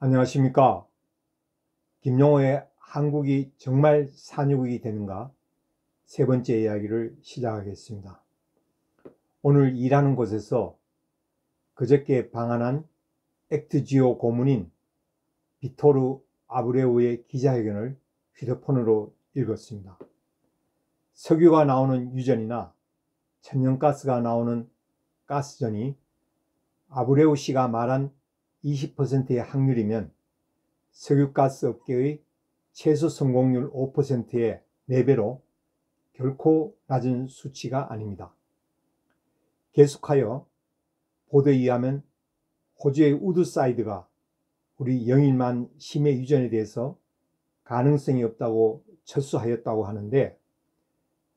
안녕하십니까. 김용호의 한국이 정말 산유국이 되는가 세 번째 이야기를 시작하겠습니다. 오늘 일하는 곳에서 그저께 방한한 액트지오 고문인 비토르 아브레우의 기자회견을 휴대폰으로 읽었습니다. 석유가 나오는 유전이나 천연가스가 나오는 가스전이 아브레우 씨가 말한 20%의 확률이면 석유가스 업계의 최소 성공률 5%의 4배로 결코 낮은 수치가 아닙니다. 계속하여 보도에 의하면 호주의 우드사이드가 우리 영일만 심해 유전에 대해서 가능성이 없다고 철수하였다고 하는데,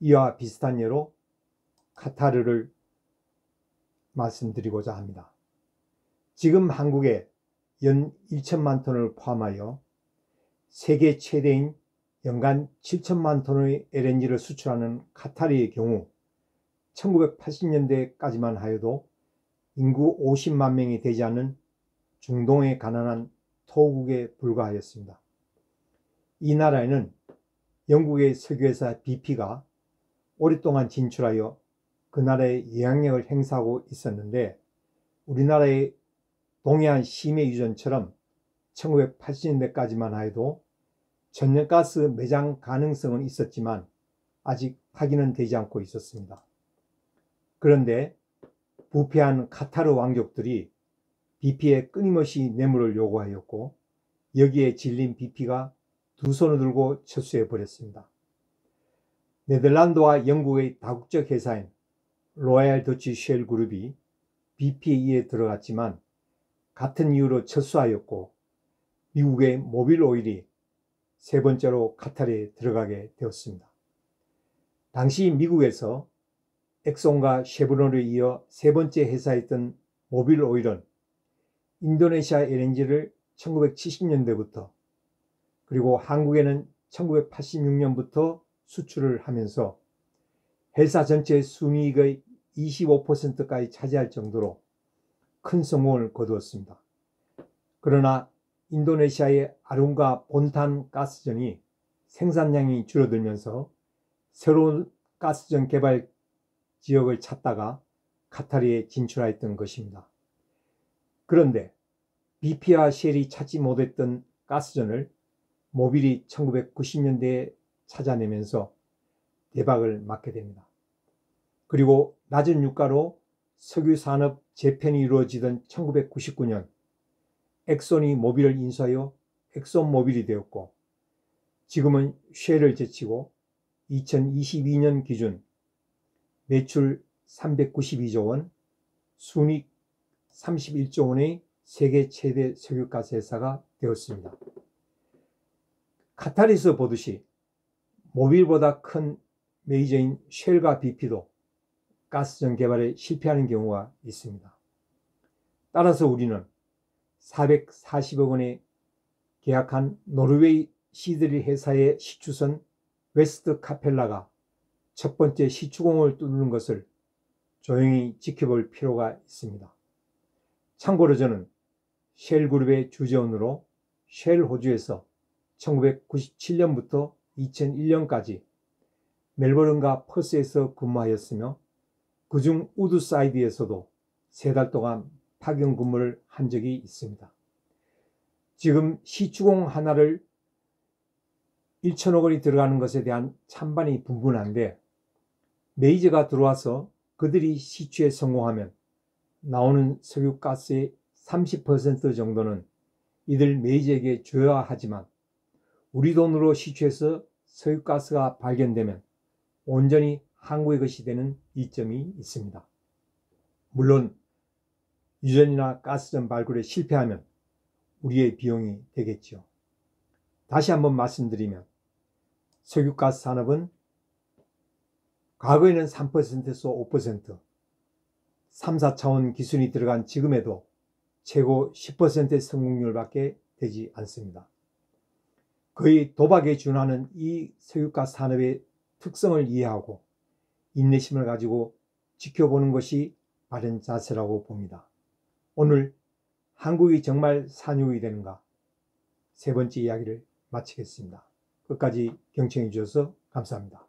이와 비슷한 예로 카타르를 말씀드리고자 합니다. 지금 한국에 연 1천만 톤을 포함하여 세계 최대인 연간 7천만 톤의 LNG를 수출하는 카타르의 경우 1980년대까지만 하여도 인구 50만 명이 되지 않는 중동의 가난한 토국에 불과하였습니다. 이 나라에는 영국의 석유회사 BP가 오랫동안 진출하여 그 나라의 영향력을 행사하고 있었는데, 우리나라의 동해안 심해 유전처럼 1980년대까지만 해도 천연가스 매장 가능성은 있었지만 아직 확인은 되지 않고 있었습니다. 그런데 부패한 카타르 왕족들이 BP에 끊임없이 뇌물을 요구하였고, 여기에 질린 BP가 두 손을 들고 철수해 버렸습니다. 네덜란드와 영국의 다국적 회사인 로얄 더치 쉘 그룹이 BP에 들어갔지만 같은 이유로 철수하였고, 미국의 모빌 오일이 세 번째로 카타르에 들어가게 되었습니다. 당시 미국에서 엑손과 쉐브론을 이어 세 번째 회사였던 모빌 오일은 인도네시아 LNG를 1970년대부터 그리고 한국에는 1986년부터 수출을 하면서 회사 전체 순이익의 25%까지 차지할 정도로 큰 성공을 거두었습니다. 그러나 인도네시아의 아룬가 본탄 가스전이 생산량이 줄어들면서 새로운 가스전 개발 지역을 찾다가 카타르에 진출하였던 것입니다. 그런데 BP와 쉘이 찾지 못했던 가스전을 모빌이 1990년대에 찾아내면서 대박을 맞게 됩니다. 그리고 낮은 유가로 석유 산업 재편이 이루어지던 1999년 엑손이 모빌을 인수하여 엑손 모빌이 되었고, 지금은 쉘을 제치고 2022년 기준 매출 392조 원, 순이익 31조 원의 세계 최대 석유가스 회사가 되었습니다. 카타르에서 보듯이 모빌보다 큰 메이저인 쉘과 BP도 가스전 개발에 실패하는 경우가 있습니다. 따라서 우리는 440억 원에 계약한 노르웨이 시드리 회사의 시추선 웨스트 카펠라가 첫 번째 시추공을 뚫는 것을 조용히 지켜볼 필요가 있습니다. 참고로 저는 쉘그룹의 주재원으로 쉘 호주에서 1997년부터 2001년까지 멜버른과 퍼스에서 근무하였으며, 그중 우드사이드에서도 3달 동안 파견 근무를 한 적이 있습니다. 지금 시추공 하나를 1천억 원이 들어가는 것에 대한 찬반이 분분한데, 메이저가 들어와서 그들이 시추에 성공하면 나오는 석유가스의 30% 정도는 이들 메이저에게 줘야 하지만, 우리 돈으로 시추해서 석유가스가 발견되면 온전히 한국의 것이 되는 이점이 있습니다. 물론 유전이나 가스전 발굴에 실패하면 우리의 비용이 되겠죠. 다시 한번 말씀드리면, 석유가스 산업은 과거에는 3%에서 5%, 3, 4차원 기술이 들어간 지금에도 최고 10%의 성공률밖에 되지 않습니다. 거의 도박에 준하는 이 석유가스 산업의 특성을 이해하고 인내심을 가지고 지켜보는 것이 바른 자세라고 봅니다. 오늘 한국이 정말 산유국이 되는가 세 번째 이야기를 마치겠습니다. 끝까지 경청해 주셔서 감사합니다.